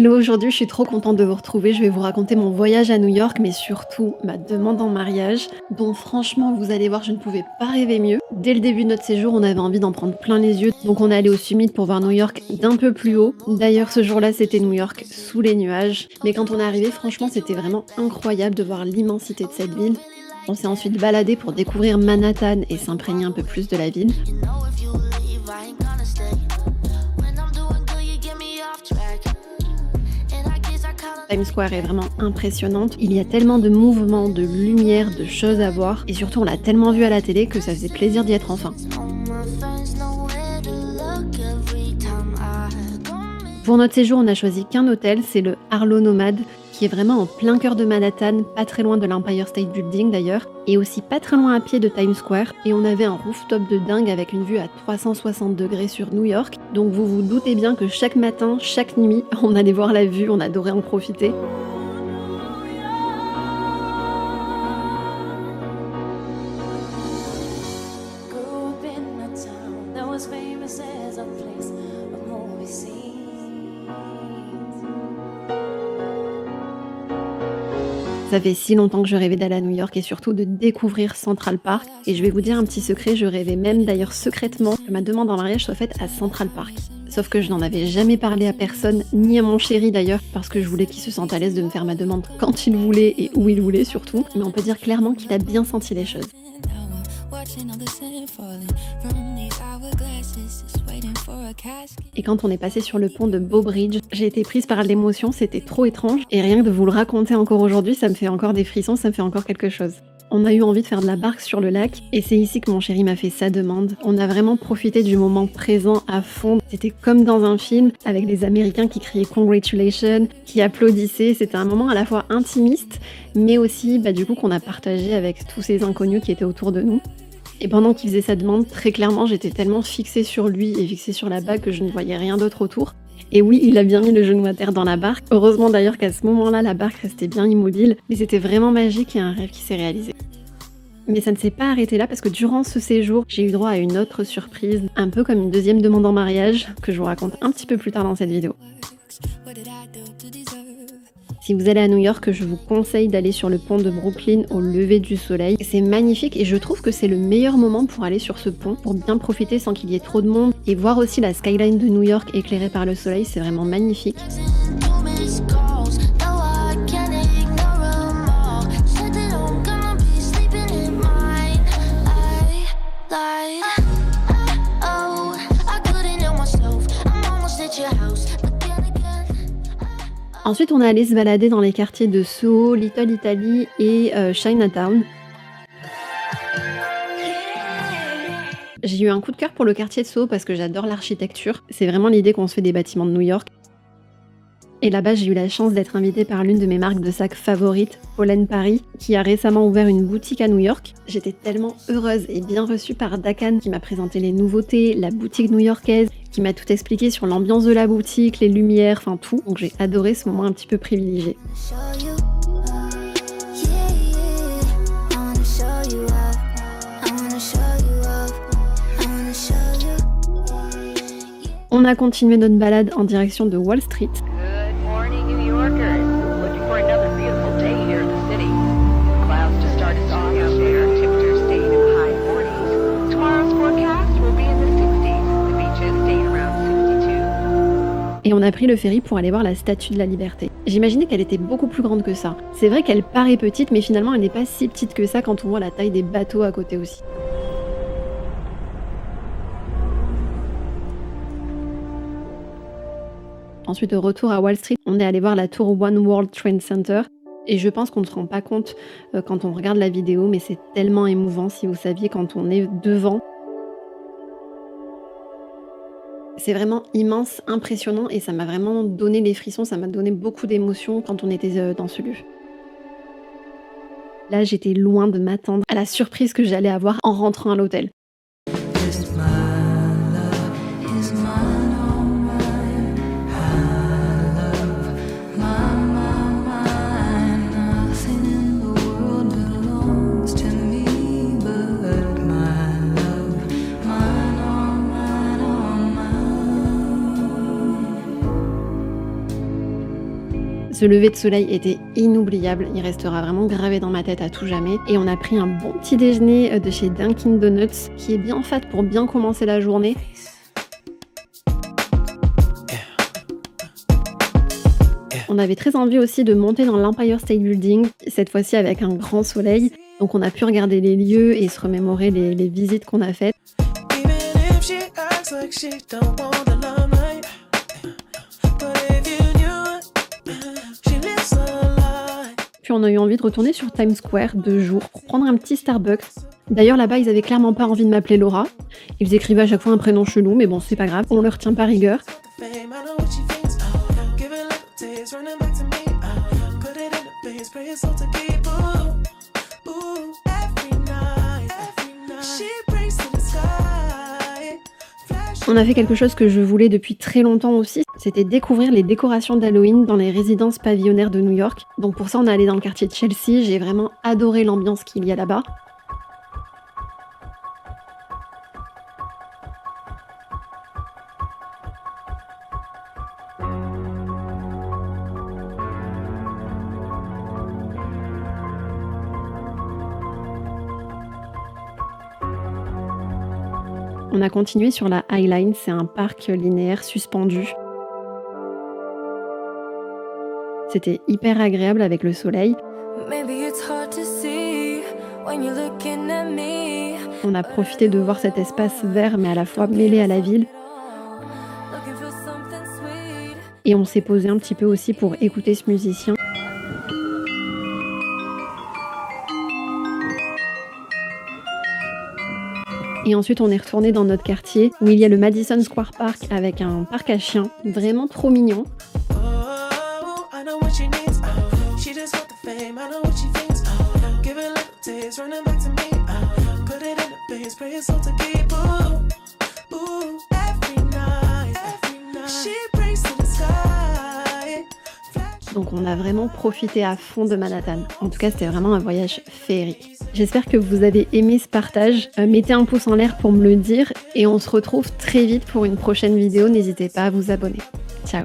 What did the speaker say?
Hello, aujourd'hui je suis trop contente de vous retrouver. Je vais vous raconter mon voyage à New York, mais surtout ma demande en mariage, dont franchement vous allez voir, je ne pouvais pas rêver mieux. Dès le début de notre séjour, on avait envie d'en prendre plein les yeux, donc on est allé au summit pour voir New York d'un peu plus haut. D'ailleurs ce jour-là c'était New York sous les nuages, mais quand on est arrivé, franchement c'était vraiment incroyable de voir l'immensité de cette ville. On s'est ensuite baladé pour découvrir Manhattan et s'imprégner un peu plus de la ville. Times Square est vraiment impressionnante. Il y a tellement de mouvements, de lumière, de choses à voir. Et surtout, on l'a tellement vu à la télé que ça faisait plaisir d'y être enfin. Pour notre séjour, on n'a choisi qu'un hôtel, c'est le Harlow Nomad, qui est vraiment en plein cœur de Manhattan, pas très loin de l'Empire State Building d'ailleurs, et aussi pas très loin à pied de Times Square. Et on avait un rooftop de dingue avec une vue à 360 degrés sur New York. Donc vous vous doutez bien que chaque matin, chaque nuit, on allait voir la vue, on adorait en profiter. Ça fait si longtemps que je rêvais d'aller à New York et surtout de découvrir Central Park. Et je vais vous dire un petit secret, je rêvais même d'ailleurs secrètement que ma demande en mariage soit faite à Central Park. Sauf que je n'en avais jamais parlé à personne, ni à mon chéri d'ailleurs, parce que je voulais qu'il se sente à l'aise de me faire ma demande quand il voulait et où il voulait surtout. Mais on peut dire clairement qu'il a bien senti les choses. Et quand on est passé sur le pont de Bow Bridge, j'ai été prise par l'émotion, c'était trop étrange. Et rien que de vous le raconter encore aujourd'hui, ça me fait encore des frissons, ça me fait encore quelque chose. On a eu envie de faire de la barque sur le lac et c'est ici que mon chéri m'a fait sa demande. On a vraiment profité du moment présent à fond. C'était comme dans un film avec les Américains qui criaient Congratulations, qui applaudissaient. C'était un moment à la fois intimiste, mais aussi du coup qu'on a partagé avec tous ces inconnus qui étaient autour de nous. Et pendant qu'il faisait sa demande, très clairement, j'étais tellement fixée sur lui et fixée sur la bague que je ne voyais rien d'autre autour. Et oui, il a bien mis le genou à terre dans la barque. Heureusement d'ailleurs qu'à ce moment-là, la barque restait bien immobile. Mais c'était vraiment magique et un rêve qui s'est réalisé. Mais ça ne s'est pas arrêté là parce que durant ce séjour, j'ai eu droit à une autre surprise, un peu comme une deuxième demande en mariage, que je vous raconte un petit peu plus tard dans cette vidéo. Si vous allez à New York, je vous conseille d'aller sur le pont de Brooklyn au lever du soleil. C'est magnifique et je trouve que c'est le meilleur moment pour aller sur ce pont, pour bien profiter sans qu'il y ait trop de monde et voir aussi la skyline de New York éclairée par le soleil, c'est vraiment magnifique. Ensuite, on est allé se balader dans les quartiers de Soho, Little Italy et Chinatown. J'ai eu un coup de cœur pour le quartier de Soho parce que j'adore l'architecture. C'est vraiment l'idée qu'on se fait des bâtiments de New York. Et là-bas, j'ai eu la chance d'être invitée par l'une de mes marques de sacs favorites, Pollen Paris, qui a récemment ouvert une boutique à New York. J'étais tellement heureuse et bien reçue par Dakan qui m'a présenté les nouveautés, la boutique new-yorkaise, qui m'a tout expliqué sur l'ambiance de la boutique, les lumières, enfin tout. Donc j'ai adoré ce moment un petit peu privilégié. On a continué notre balade en direction de Wall Street. Et on a pris le ferry pour aller voir la Statue de la Liberté. J'imaginais qu'elle était beaucoup plus grande que ça. C'est vrai qu'elle paraît petite, mais finalement elle n'est pas si petite que ça quand on voit la taille des bateaux à côté aussi. Ensuite, au retour à Wall Street, on est allé voir la tour One World Trade Center. Et je pense qu'on ne se rend pas compte quand on regarde la vidéo, mais c'est tellement émouvant si vous saviez quand on est devant. C'est vraiment immense, impressionnant et ça m'a vraiment donné les frissons, ça m'a donné beaucoup d'émotions quand on était dans ce lieu. Là, j'étais loin de m'attendre à la surprise que j'allais avoir en rentrant à l'hôtel. Ce lever de soleil était inoubliable, il restera vraiment gravé dans ma tête à tout jamais. Et on a pris un bon petit déjeuner de chez Dunkin' Donuts, qui est bien fait pour bien commencer la journée. On avait très envie aussi de monter dans l'Empire State Building, cette fois-ci avec un grand soleil. Donc on a pu regarder les lieux et se remémorer les visites qu'on a faites. Puis on a eu envie de retourner sur Times Square 2 jours pour prendre un petit Starbucks. D'ailleurs là-bas ils avaient clairement pas envie de m'appeler Laura. Ils écrivaient à chaque fois un prénom chelou, mais bon c'est pas grave, on leur tient pas rigueur. On a fait quelque chose que je voulais depuis très longtemps aussi, c'était découvrir les décorations d'Halloween dans les résidences pavillonnaires de New York. Donc pour ça on est allé dans le quartier de Chelsea, j'ai vraiment adoré l'ambiance qu'il y a là-bas. On a continué sur la High Line, c'est un parc linéaire suspendu. C'était hyper agréable avec le soleil. On a profité de voir cet espace vert mais à la fois mêlé à la ville. Et on s'est posé un petit peu aussi pour écouter ce musicien. Et ensuite, on est retourné dans notre quartier où il y a le Madison Square Park avec un parc à chiens, vraiment trop mignon. Donc on a vraiment profité à fond de Manhattan. En tout cas, c'était vraiment un voyage féerique. J'espère que vous avez aimé ce partage. Mettez un pouce en l'air pour me le dire et on se retrouve très vite pour une prochaine vidéo. N'hésitez pas à vous abonner. Ciao!